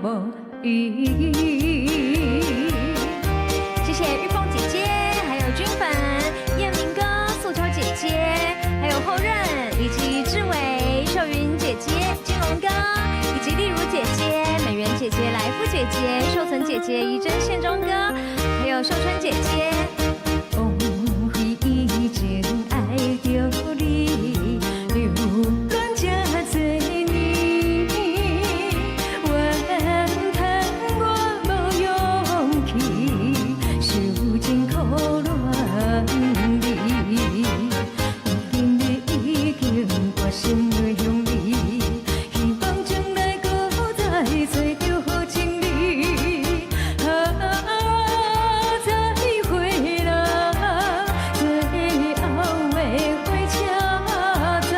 无语。谢谢玉凤姐姐，还有君粉、燕明哥、素秋姐姐，还有后任以及志伟、秀云姐姐、金龙哥，以及丽如姐姐、美媛姐姐、来福姐姐、秀存姐姐、怡珍、宪忠哥，还有秀春姐姐。枉费以前爱着你，流恋这多年，怨叹我无勇气，受尽苦恋你。今日已经决心要向你，希望将来搁再找着好情侣。再会啦，最后的火车站，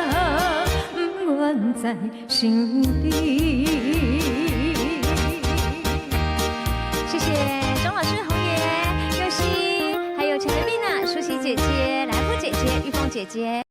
不愿再想你。谢谢钟老师、红爷、佑熙，还有陈丽娜、舒淇姐姐、来福姐姐、玉凤姐姐。